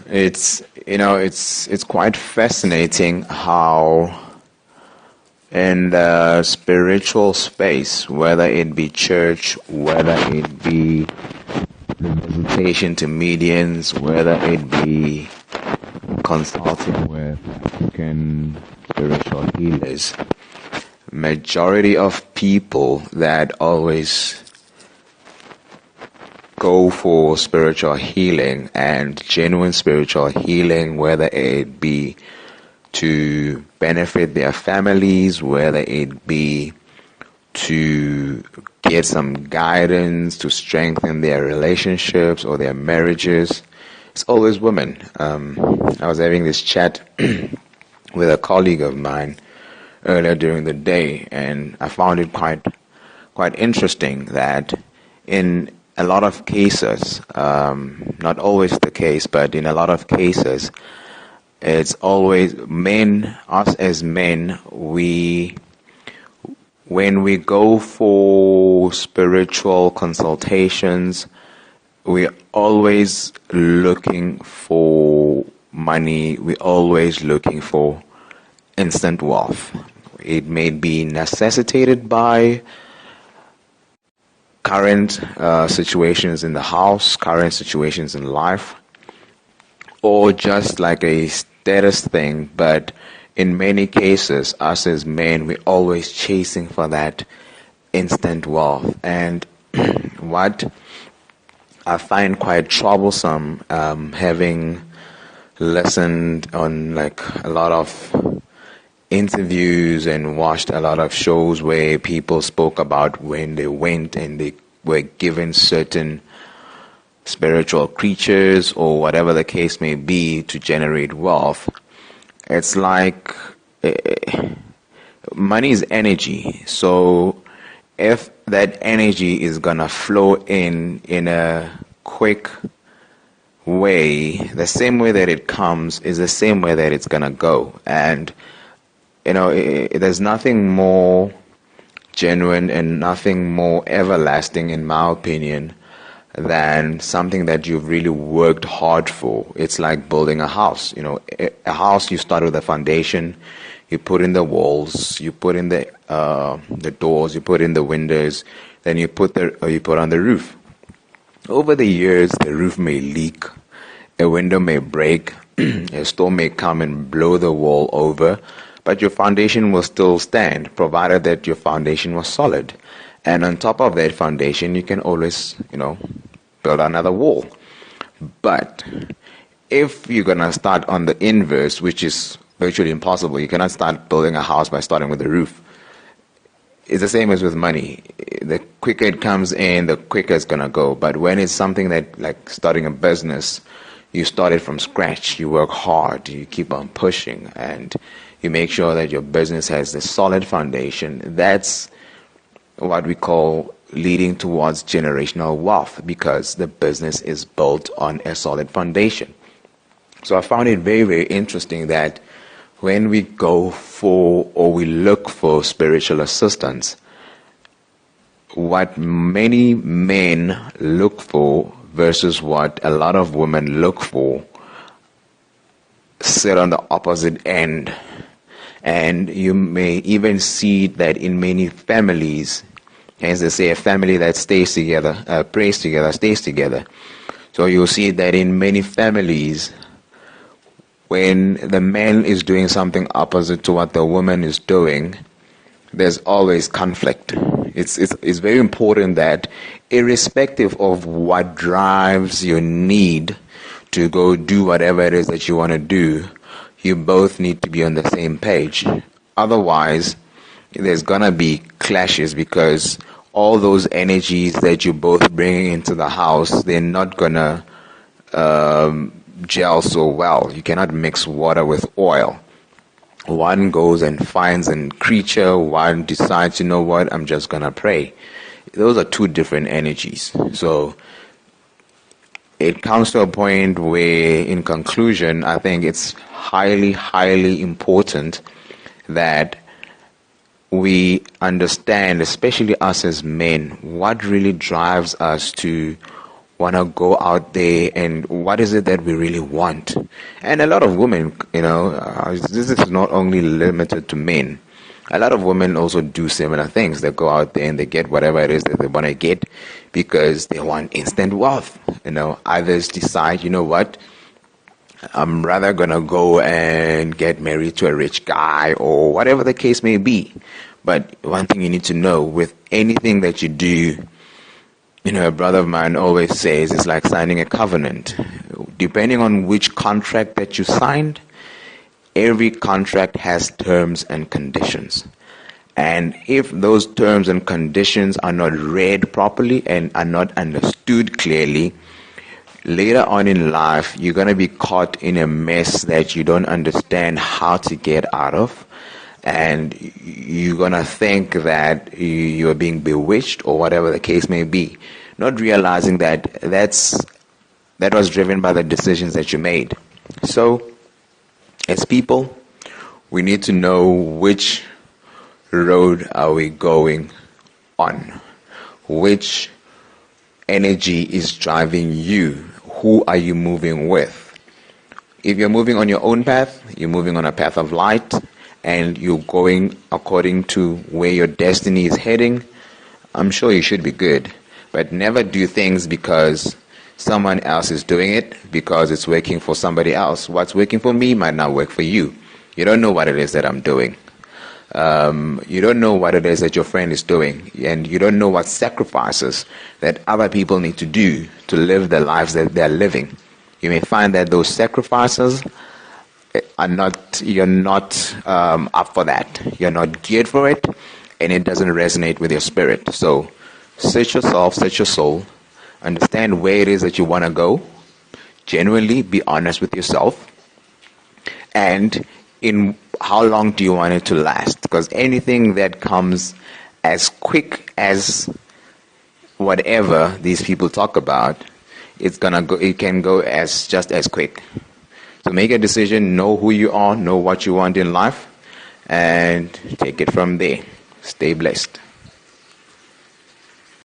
It's quite fascinating how in the spiritual space, whether it be church, whether it be the visitation to medians, whether it be consulting with African spiritual healers, majority of people that always go for spiritual healing and genuine spiritual healing, whether it be to benefit their families, whether it be to get some guidance to strengthen their relationships or their marriages, it's always women. I was having this chat with a colleague of mine earlier during the day, and I found it quite interesting that in a lot of cases, not always the case, but in a lot of cases, it's always men, us as men, when we go for spiritual consultations, we're always looking for money, we're always looking for instant wealth. It may be necessitated by current situations in the house, current situations in life, or just like a status thing, but in many cases, us as men, we're always chasing for that instant wealth. And what I find quite troublesome, having listened on like a lot of interviews and watched a lot of shows where people spoke about when they went and they were given certain spiritual creatures or whatever the case may be to generate wealth. It's like money is energy. So if that energy is gonna flow in a quick way, the same way that it comes is the same way that it's gonna go. And there's nothing more genuine and nothing more everlasting, in my opinion, than something that you've really worked hard for. It's like building a house. A house, you start with a foundation, you put in the walls, you put in the doors, you put in the windows, then you put on the roof. Over the years, the roof may leak, a window may break, a storm may come and blow the wall over, but your foundation will still stand, provided that your foundation was solid. And on top of that foundation, you can always, build another wall. But if you're going to start on the inverse, which is virtually impossible, you cannot start building a house by starting with the roof. It's the same as with money. The quicker it comes in, the quicker it's going to go. But when it's something that, like starting a business, you start it from scratch, you work hard, you keep on pushing, and you make sure that your business has a solid foundation. That's what we call leading towards generational wealth, because the business is built on a solid foundation. So I found it very, very interesting that when we go for or we look for spiritual assistance, what many men look for versus what a lot of women look for sit on the opposite end. And you may even see that in many families, as they say, a family that stays together, prays together, stays together. So you'll see that in many families, when the man is doing something opposite to what the woman is doing, there's always conflict. It's very important that irrespective of what drives your need to go do whatever it is that you want to do, you both need to be on the same page. Otherwise, there's gonna be clashes, because all those energies that you both bring into the house, they're not gonna gel so well. You cannot mix water with oil. One goes and finds a creature, one decides, you know what, I'm just gonna pray. Those are two different energies. So it comes to a point where, in conclusion, I think it's highly, highly important that we understand, especially us as men, what really drives us to want to go out there and what is it that we really want. And a lot of women, this is not only limited to men. A lot of women also do similar things. They go out there and they get whatever it is that they want to get because they want instant wealth. Others decide, you know what, I'm rather going to go and get married to a rich guy or whatever the case may be. But one thing you need to know with anything that you do, a brother of mine always says it's like signing a covenant. Depending on which contract that you signed, every contract has terms and conditions. And if those terms and conditions are not read properly and are not understood clearly, later on in life, you're going to be caught in a mess that you don't understand how to get out of. And you're going to think that you're being bewitched or whatever the case may be, not realizing that that was driven by the decisions that you made. So, as people, we need to know which road are we going on, which energy is driving you, who are you moving with. If you're moving on your own path, you're moving on a path of light, and you're going according to where your destiny is heading, I'm sure you should be good. But never do things because someone else is doing it, because it's working for somebody else. What's working for me might not work for you. You don't know what it is that I'm doing. You don't know what it is that your friend is doing, and you don't know what sacrifices that other people need to do to live the lives that they're living. You may find that those sacrifices you're not up for that. You're not geared for it, and it doesn't resonate with your spirit. So search yourself, search your soul, understand where it is that you want to go, genuinely be honest with yourself, and in how long do you want it to last? Because anything that comes as quick as whatever these people talk about, it can go as just as quick. So make a decision, know who you are, know what you want in life, and take it from there. Stay blessed.